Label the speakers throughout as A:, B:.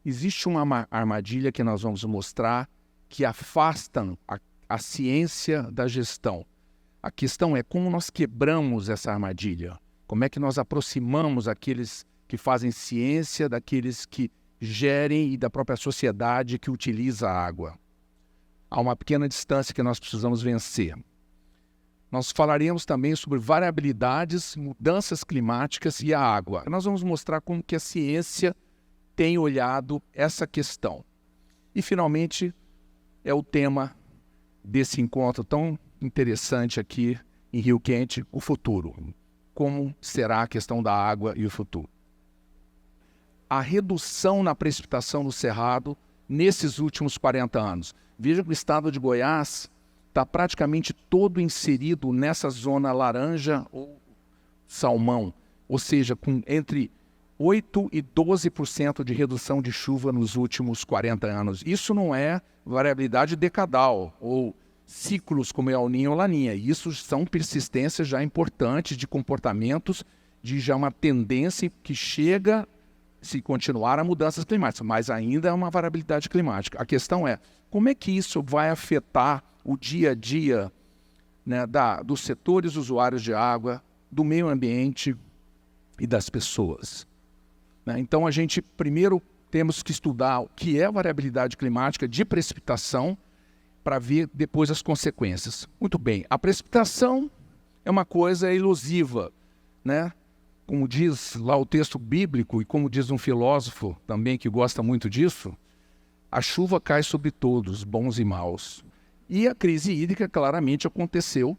A: Existe uma armadilha que nós vamos mostrar que afasta a ciência da gestão. A questão é como nós quebramos essa armadilha. Como é que nós aproximamos aqueles que fazem ciência daqueles que gerem e da própria sociedade que utiliza a água. Há uma pequena distância que nós precisamos vencer. Nós falaremos também sobre variabilidades, mudanças climáticas e a água. Nós vamos mostrar como que a ciência tem olhado essa questão. E, finalmente, é o tema desse encontro tão interessante aqui em Rio Quente, o futuro. Como será a questão da água e o futuro? A redução na precipitação no Cerrado nesses últimos 40 anos. Veja que o estado de Goiás está praticamente todo inserido nessa zona laranja ou salmão, ou seja, com entre 8% e 12% de redução de chuva nos últimos 40 anos. Isso não é variabilidade decadal ou ciclos como El Niño ou Laninha. Isso são persistências já importantes de comportamentos, de já uma tendência que chega, se continuar, a mudanças climáticas, mas ainda é uma variabilidade climática. A questão é, como é que isso vai afetar o dia a dia, né, dos setores usuários de água, do meio ambiente e das pessoas? Então, a gente primeiro temos que estudar o que é a variabilidade climática de precipitação para ver depois as consequências. Muito bem, a precipitação é uma coisa elusiva, né? Como diz lá o texto bíblico e como diz um filósofo também que gosta muito disso, a chuva cai sobre todos, bons e maus. E a crise hídrica claramente aconteceu,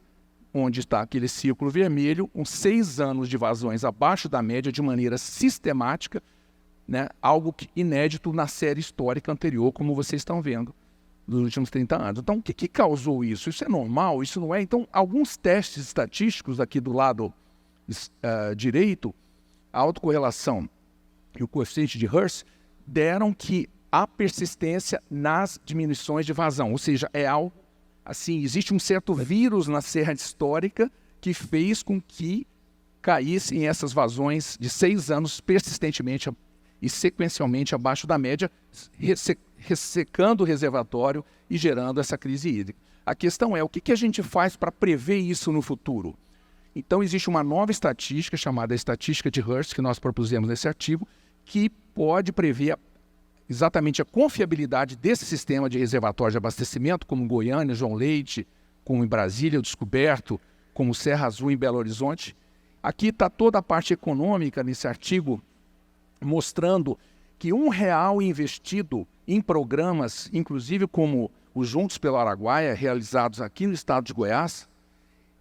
A: onde está aquele círculo vermelho, com 6 anos de vazões abaixo da média de maneira sistemática, né? Algo inédito na série histórica anterior, como vocês estão vendo, nos últimos 30 anos. Então, o que causou isso? Isso é normal? Isso não é? Então, alguns testes estatísticos aqui do lado direito, a autocorrelação e o coeficiente de Hertz, deram que há persistência nas diminuições de vazão, ou seja, é algo assim, existe um certo vírus na serra histórica que fez com que caíssem essas vazões de 6 anos persistentemente e sequencialmente abaixo da média, ressecando o reservatório e gerando essa crise hídrica. A questão é, o que a gente faz para prever isso no futuro? Então, existe uma nova estatística, chamada estatística de Hertz, que nós propusemos nesse artigo, que pode prever exatamente a confiabilidade desse sistema de reservatório de abastecimento, como Goiânia, João Leite, como em Brasília, o Descoberto, como Serra Azul em Belo Horizonte. Aqui está toda a parte econômica nesse artigo, mostrando que R$1 investido em programas, inclusive como os Juntos pelo Araguaia, realizados aqui no estado de Goiás,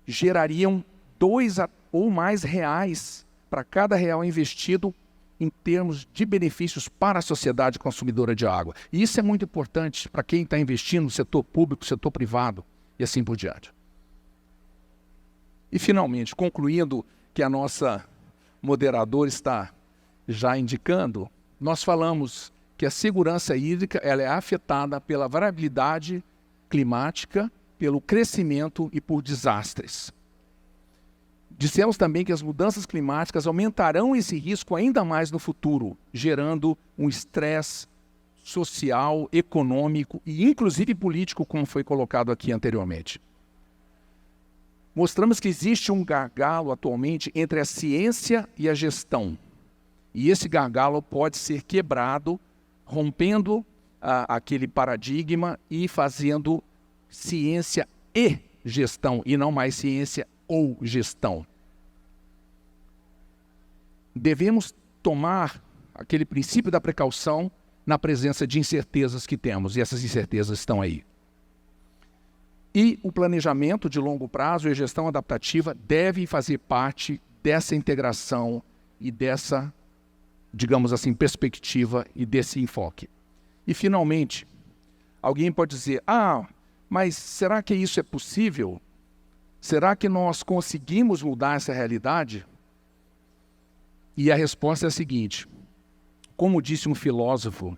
A: gerariam 2 ou mais reais para cada real investido em termos de benefícios para a sociedade consumidora de água. E isso é muito importante para quem está investindo no setor público, setor privado e assim por diante. E, finalmente, concluindo que a nossa moderadora está já indicando, nós falamos que a segurança hídrica ela é afetada pela variabilidade climática, pelo crescimento e por desastres. Dissemos também que as mudanças climáticas aumentarão esse risco ainda mais no futuro, gerando um estresse social, econômico e inclusive político, como foi colocado aqui anteriormente. Mostramos que existe um gargalo atualmente entre a ciência e a gestão. E esse gargalo pode ser quebrado, rompendo aquele paradigma e fazendo ciência e gestão, e não mais ciência ou gestão. Devemos tomar aquele princípio da precaução na presença de incertezas que temos, e essas incertezas estão aí. E o planejamento de longo prazo e a gestão adaptativa devem fazer parte dessa integração e dessa, digamos assim, perspectiva e desse enfoque. E, finalmente, alguém pode dizer, mas será que isso é possível? Será que nós conseguimos mudar essa realidade? E a resposta é a seguinte, como disse um filósofo,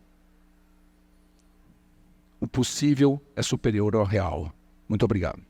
A: o possível é superior ao real. Muito obrigado.